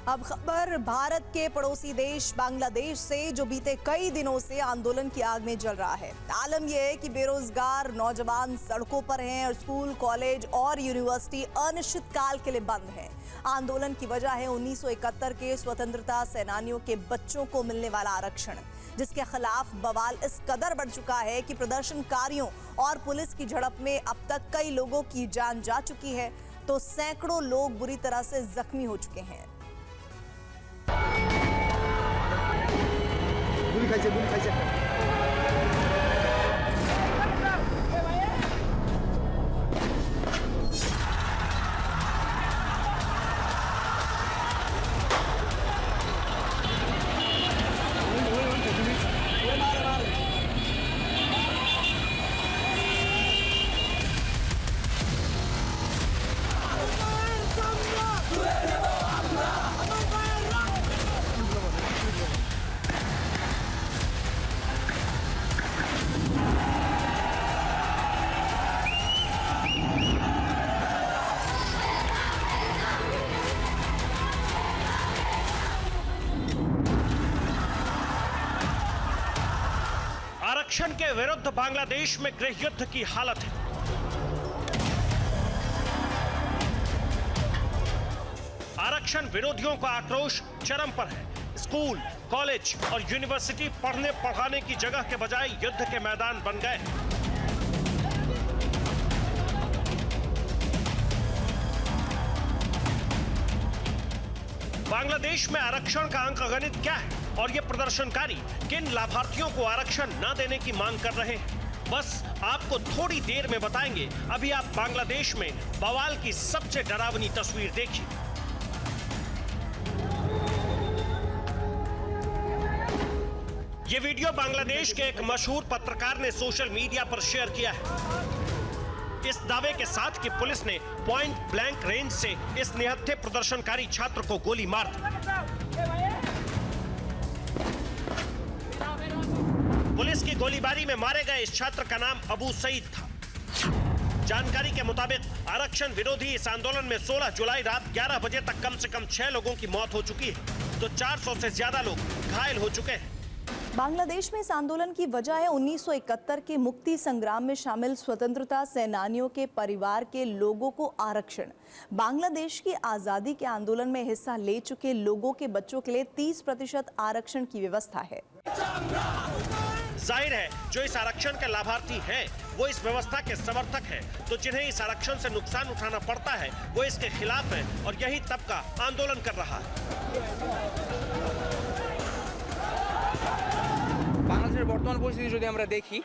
अब खबर भारत के पड़ोसी देश बांग्लादेश से, जो बीते कई दिनों से आंदोलन की आग में जल रहा है। आलम यह है कि बेरोजगार नौजवान सड़कों पर हैं और स्कूल, कॉलेज और यूनिवर्सिटी अनिश्चितकाल के लिए बंद हैं। आंदोलन की वजह है 1971 के स्वतंत्रता सेनानियों के बच्चों को मिलने वाला आरक्षण, जिसके खिलाफ बवाल इस कदर बढ़ चुका है कि प्रदर्शनकारियों और पुलिस की झड़प में अब तक कई लोगों की जान जा चुकी है, तो सैकड़ों लोग बुरी तरह से जख्मी हो चुके हैं। गुली खाइছে आरक्षण के विरुद्ध बांग्लादेश में गृह युद्ध की हालत है। आरक्षण विरोधियों का आक्रोश चरम पर है। स्कूल, कॉलेज और यूनिवर्सिटी पढ़ने पढ़ाने की जगह के बजाय युद्ध के मैदान बन गए। बांग्लादेश में आरक्षण का अंक अगणित क्या है और ये प्रदर्शनकारी किन लाभार्थियों को आरक्षण न देने की मांग कर रहे हैं, बस आपको थोड़ी देर में बताएंगे। अभी आप बांग्लादेश में बवाल की सबसे डरावनी तस्वीर देखिए। ये वीडियो बांग्लादेश के एक मशहूर पत्रकार ने सोशल मीडिया पर शेयर किया है, इस दावे के साथ कि पुलिस ने पॉइंट ब्लैंक रेंज से इस निहत्थे प्रदर्शनकारी छात्र को गोली मार दी। पुलिस की गोलीबारी में मारे गए इस छात्र का नाम अबू सईद था। जानकारी के मुताबिक आरक्षण विरोधी इस आंदोलन में 16 जुलाई रात 11 बजे तक कम से कम 6 लोगों की मौत हो चुकी है, तो 400 से ज्यादा लोग घायल हो चुके हैं। बांग्लादेश में इस आंदोलन की वजह है 1971 के मुक्ति संग्राम में शामिल स्वतंत्रता सेनानियों के परिवार के लोगों को आरक्षण। बांग्लादेश की आजादी के आंदोलन में हिस्सा ले चुके लोगों के बच्चों के लिए 30% आरक्षण की व्यवस्था है। जाहिर है जो इस आरक्षण के लाभार्थी हैं वो इस व्यवस्था के समर्थक हैं, तो जिन्हें इस आरक्षण से नुकसान उठाना पड़ता है वो इसके खिलाफ है और यही तबका आंदोलन कर रहा है। বাংলাদেশের বর্তমান পরিস্থিতি যদি আমরা দেখি,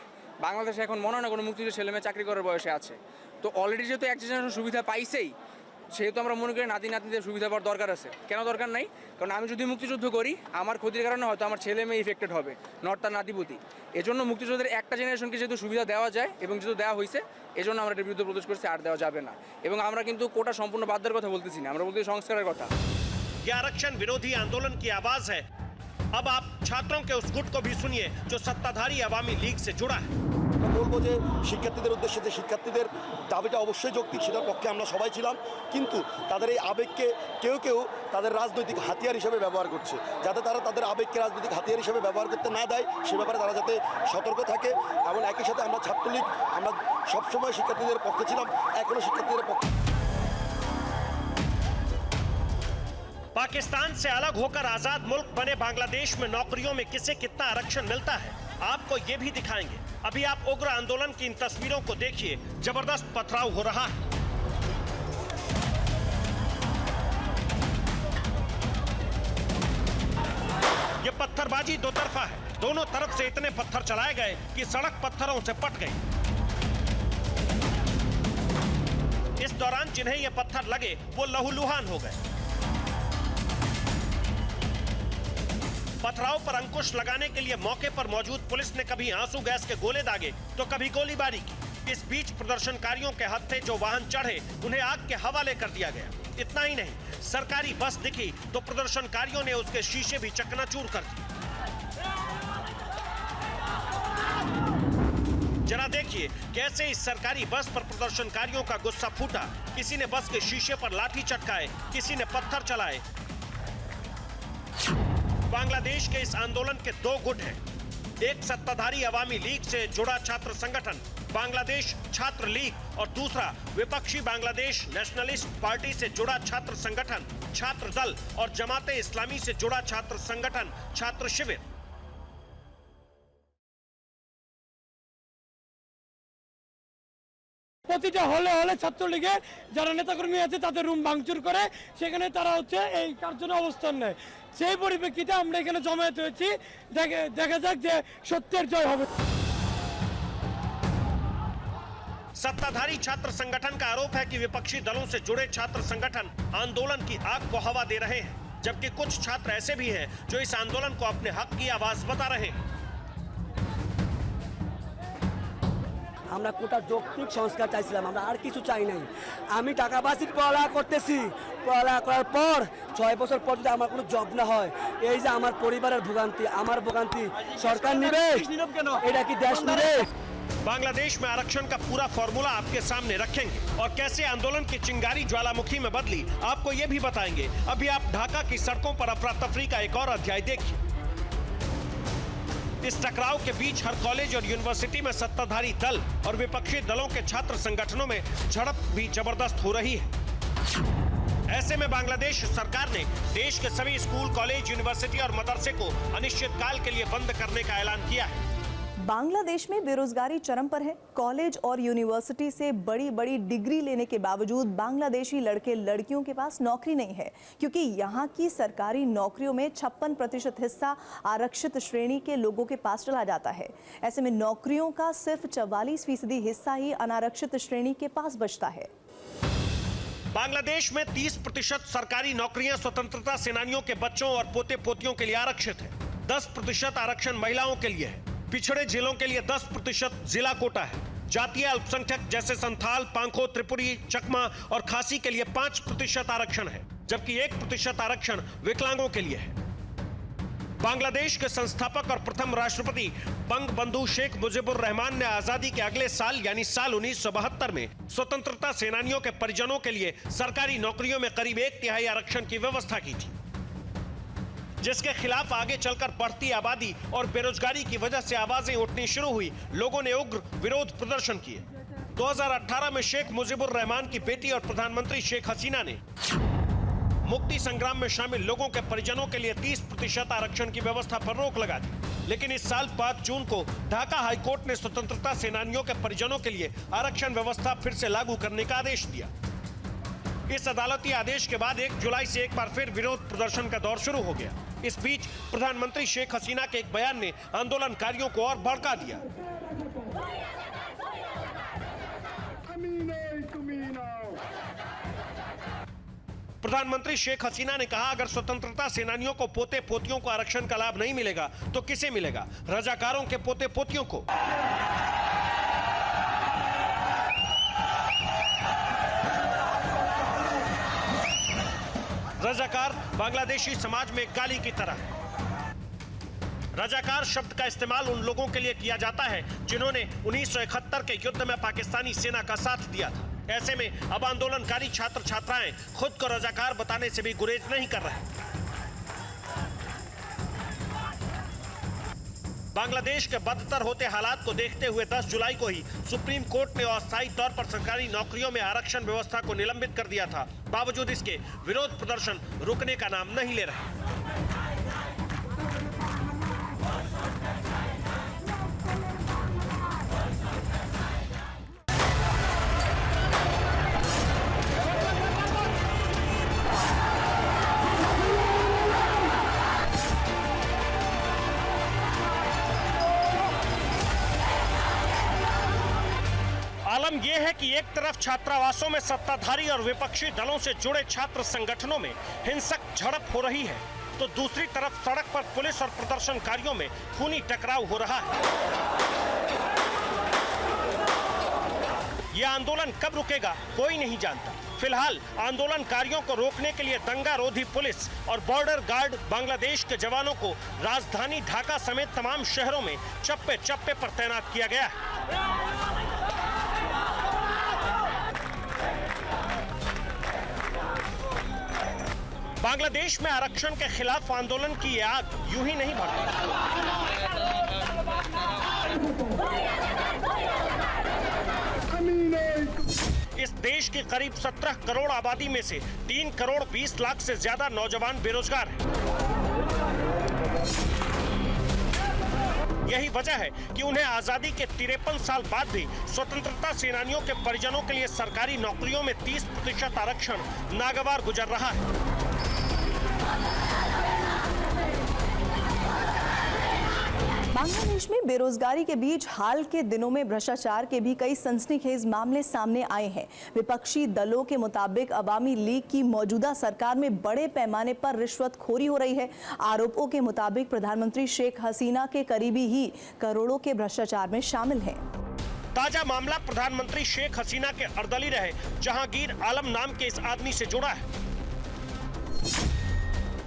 বাংলাদেশে এখন মনে হয় না কোনো মুক্তিযুদ্ধের ছেলেমেয়ে চাকরি করার বয়সে আছে। তো অলরেডি যেহেতু এক জেনারেশন সুবিধা পাইছেই, সেহেতু আমরা মনে করি নাতি নাতনিদের সুবিধা পাওয়ার দরকার আছে। কেন দরকার নাই? কারণ আমি যদি মুক্তিযুদ্ধ করি আমার ক্ষতির কারণে হয়তো আমার ছেলে মেয়ে ইফেক্টেড হবে, নট তার নাতিপুতি। এজন্য মুক্তিযুদ্ধের একটা জেনারেশনকে যেহেতু সুবিধা দেওয়া যায় এবং যেহেতু দেওয়া হয়েছে, এজন্য আমরা এর বিরুদ্ধে প্রতিরোধ করছি, আর দেওয়া যাবে না। এবং আমরা কিন্তু কোটা সম্পূর্ণ বাদ দেওয়ার কথা বলতেছি না, আমরা বলতেছি সংস্কারের কথা। ये आरक्षण विरोधी आंदोलन की आवाज है। अब आप छात्रों के उस गुट को भी सुनिए जो सत्ताधारी अवामी लीग से जुड़ा है। বলবো যে শিক্ষার্থীদের উদ্দেশ্যে যে শিক্ষার্থীদের দাবিটা অবশ্যই যৌক্তিক, সেটার পক্ষে আমরা সবাই ছিলাম, কিন্তু তাদের এই আবেগকে কেউ কেউ তাদের রাজনৈতিক হাতিয়ার হিসেবে ব্যবহার করছে, যাতে তারা তাদের আবেগকে রাজনৈতিক হাতিয়ার হিসেবে ব্যবহার করতে না দেয় সে ব্যাপারে তারা যাতে সতর্ক থাকে। এবং একই সাথে আমরা ছাত্রলীগ আমরা সবসময় শিক্ষার্থীদের পক্ষে ছিলাম, এখনও শিক্ষার্থীদের পক্ষে। पाकिस्तान से अलग होकर आजाद मुल्क बने बांग्लादेश में नौकरियों में किसे कितना आरक्षण मिलता है आपको ये भी दिखाएंगे। अभी आप उग्र आंदोलन की इन तस्वीरों को देखिए, जबरदस्त पथराव हो रहा है। ये पत्थरबाजी दो तरफा है, दोनों तरफ से इतने पत्थर चलाए गए कि सड़क पत्थरों से पट गई। इस दौरान जिन्हें ये पत्थर लगे वो लहूलुहान हो गए। पथराव पर अंकुश लगाने के लिए मौके पर मौजूद पुलिस ने कभी आंसू गैस के गोले दागे तो कभी गोलीबारी की। इस बीच प्रदर्शनकारियों के हत्थे जो वाहन चढ़े उन्हें आग के हवाले कर दिया गया। इतना ही नहीं, सरकारी बस दिखी तो प्रदर्शनकारियों ने उसके शीशे भी चकनाचूर कर दिए। जरा देखिए कैसे इस सरकारी बस पर प्रदर्शनकारियों का गुस्सा फूटा। किसी ने बस के शीशे पर लाठी चटकाए, किसी ने पत्थर चलाए। बांग्लादेश के इस आंदोलन के दो गुट हैं। एक सत्ताधारी अवामी लीग से जुड़ा छात्र संगठन बांग्लादेश छात्र लीग और दूसरा विपक्षी बांग्लादेश नेशनलिस्ट पार्टी से जुड़ा छात्र संगठन छात्र दल और जमाते इस्लामी से जुड़ा छात्र संगठन छात्र शिविर। প্রতিটা হলে হলে ছাত্রলীগের যারা নেতাকর্মী আছে তাদের রুম ভাঙচুর করে সেখানে তারা হচ্ছে এই কার্যত অবস্থান নেয়। সেই পরিপ্রেক্ষিতে আমরা এখানে জমায়েত হয়েছি। দেখা যাক যে সত্যের জয় হবে। सत्ताधारी छात्र संगठन का आरोप है कि विपक्षी दलों से जुड़े छात्र संगठन आंदोलन की आग को हवा दे रहे हैं, जबकि कुछ छात्र ऐसे भी हैं जो इस आंदोलन को अपने हक की आवाज बता रहे हैं। আমরা কোটা যৌক্তিক সংস্কার চাইছিলাম, আমরা আর কিছু চাই নাই। আমি ঢাকাবাসীর পড়ালেখা করতেছি, পড়ালেখা করার পর 6 বছর পর যদি আমার কোনো জব না হয়, এই যে আমার পরিবারের ভোগান্তি, আমার ভোগান্তি সরকার নিবে, এটা কি দেশ নিবে? बांग्लादेश में आरक्षण का पूरा फॉर्मूला आपके सामने रखेंगे और कैसे आंदोलन की चिंगारी ज्वालामुखी में बदली आपको ये भी बताएंगे। अभी आप ढाका की सड़कों पर अफरा तफरी का एक और अध्याय देखिए। इस टकराव के बीच हर कॉलेज और यूनिवर्सिटी में सत्ताधारी दल और विपक्षी दलों के छात्र संगठनों में झड़प भी जबरदस्त हो रही है। ऐसे में बांग्लादेश सरकार ने देश के सभी स्कूल, कॉलेज, यूनिवर्सिटी और मदरसे को अनिश्चितकाल के लिए बंद करने का ऐलान किया है। बांग्लादेश में बेरोजगारी चरम पर है। कॉलेज और यूनिवर्सिटी से बड़ी बड़ी डिग्री लेने के बावजूद बांग्लादेशी लड़के लड़कियों के पास नौकरी नहीं है, क्योंकि यहाँ की सरकारी नौकरियों में 56% हिस्सा आरक्षित श्रेणी के लोगों के पास चला जाता है। ऐसे में नौकरियों का सिर्फ 44% हिस्सा ही अनारक्षित श्रेणी के पास बचता है। बांग्लादेश में 30% सरकारी नौकरियां स्वतंत्रता सेनानियों के बच्चों और पोते पोतियों के लिए आरक्षित है। 10% आरक्षण महिलाओं के लिए है। पिछड़े जिलों के लिए 10% जिला कोटा है। जातीय अल्पसंख्यक जैसे संथाल, पांखो, त्रिपुरी, चकमा और खासी के लिए 5% आरक्षण है, जबकि 1% आरक्षण विकलांगों के लिए है। बांग्लादेश के संस्थापक और प्रथम राष्ट्रपति बंगबंधु शेख मुजीबुर रहमान ने आजादी के अगले साल यानी साल 1972 में स्वतंत्रता सेनानियों के परिजनों के लिए सरकारी नौकरियों में करीब 1/3 आरक्षण की व्यवस्था की थी, जिसके खिलाफ आगे चलकर बढ़ती आबादी और बेरोजगारी की वजह से आवाजें उठनी शुरू हुई। लोगों ने उग्र विरोध प्रदर्शन किए। 2018 में शेख मुजीबुर रहमान की बेटी और प्रधानमंत्री शेख हसीना ने मुक्ति संग्राम में शामिल लोगों के परिजनों के लिए 30% आरक्षण की व्यवस्था पर रोक लगा दी। लेकिन इस साल 5 जून को ढाका हाईकोर्ट ने स्वतंत्रता सेनानियों के परिजनों के लिए आरक्षण व्यवस्था फिर से लागू करने का आदेश दिया। इस अदालती आदेश के बाद 1 जुलाई से एक बार फिर विरोध प्रदर्शन का दौर शुरू हो गया। इस बीच प्रधानमंत्री शेख हसीना के एक बयान ने आंदोलनकारियों को और भड़का दिया। प्रधानमंत्री शेख हसीना ने कहा, अगर स्वतंत्रता सेनानियों को पोते पोतियों को आरक्षण का लाभ नहीं मिलेगा तो किसे मिलेगा? रजाकारों के पोते पोतियों को। रजाकार बांग्लादेशी समाज में गाली की तरह है। रजाकार शब्द का इस्तेमाल उन लोगों के लिए किया जाता है जिन्होंने 1971 के युद्ध में पाकिस्तानी सेना का साथ दिया था। ऐसे में अब आंदोलनकारी छात्र छात्राएं खुद को रजाकार बताने से भी गुरेज नहीं कर रहे। बांग्लादेश के बदतर होते हालात को देखते हुए 10 जुलाई को ही सुप्रीम कोर्ट ने अस्थायी तौर पर सरकारी नौकरियों में आरक्षण व्यवस्था को निलंबित कर दिया था। बावजूद इसके विरोध प्रदर्शन रुकने का नाम नहीं ले रहे। आलम यह है कि एक तरफ छात्रावासों में सत्ताधारी और विपक्षी दलों से जुड़े छात्र संगठनों में हिंसक झड़प हो रही है, तो दूसरी तरफ सड़क पर पुलिस और प्रदर्शनकारियों में खूनी टकराव हो रहा है। यह आंदोलन कब रुकेगा कोई नहीं जानता। फिलहाल आंदोलनकारियों को रोकने के लिए दंगारोधी पुलिस और बॉर्डर गार्ड बांग्लादेश के जवानों को राजधानी ढाका समेत तमाम शहरों में चप्पे चप्पे पर तैनात किया गया है। बांग्लादेश में आरक्षण के खिलाफ आंदोलन की ये आग यूं ही नहीं भड़की। इस देश की करीब 17 करोड़ आबादी में से 3 करोड़ 20 लाख से ज्यादा नौजवान बेरोजगार हैं। यही वजह है कि उन्हें आजादी के 53 साल बाद भी स्वतंत्रता सेनानियों के परिजनों के लिए सरकारी नौकरियों में 30% आरक्षण नागवार गुजर रहा है। बांग्लादेश में बेरोजगारी के बीच हाल के दिनों में भ्रष्टाचार के भी कई सनसनीखेज मामले सामने आए हैं। विपक्षी दलों के मुताबिक अवामी लीग की मौजूदा सरकार में बड़े पैमाने पर रिश्वतखोरी हो रही है। आरोपों के मुताबिक प्रधानमंत्री शेख हसीना के करीबी ही करोड़ों के भ्रष्टाचार में शामिल हैं। ताजा मामला प्रधानमंत्री शेख हसीना के अर्दली रहे जहांगीर आलम नाम के इस आदमी से जुड़ा है।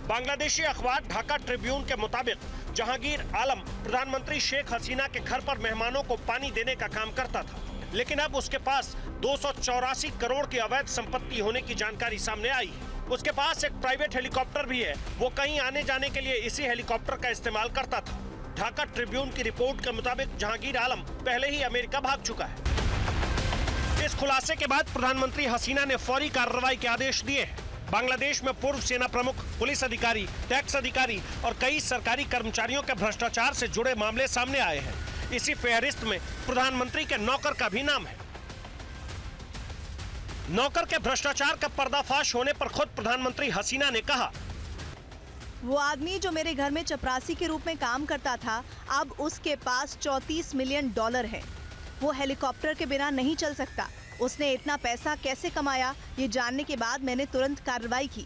बांग्लादेशी अखबार ढाका ट्रिब्यून के मुताबिक जहांगीर आलम प्रधानमंत्री शेख हसीना के घर पर मेहमानों को पानी देने का काम करता था, लेकिन अब उसके पास 284 करोड़ की अवैध संपत्ति होने की जानकारी सामने आई है। उसके पास एक प्राइवेट हेलीकॉप्टर भी है। वो कहीं आने जाने के लिए इसी हेलीकॉप्टर का इस्तेमाल करता था। ढाका ट्रिब्यून की रिपोर्ट के मुताबिक जहांगीर आलम पहले ही अमेरिका भाग चुका है। इस खुलासे के बाद प्रधानमंत्री हसीना ने फौरी कार्रवाई के आदेश दिए हैं। बांग्लादेश में पूर्व सेना प्रमुख, पुलिस अधिकारी, टैक्स अधिकारी और कई सरकारी कर्मचारियों के भ्रष्टाचार से जुड़े मामले सामने आए हैं। इसी फेहरिस्त में प्रधानमंत्री के नौकर का भी नाम है। नौकर के भ्रष्टाचार का पर्दाफाश होने पर खुद प्रधानमंत्री हसीना ने कहा, वो आदमी जो मेरे घर में चपरासी के रूप में काम करता था, अब उसके पास $34 मिलियन है। वो हेलीकॉप्टर के बिना नहीं चल सकता। उसने इतना पैसा कैसे कमाया, ये जानने के बाद मैंने तुरंत कार्रवाई की।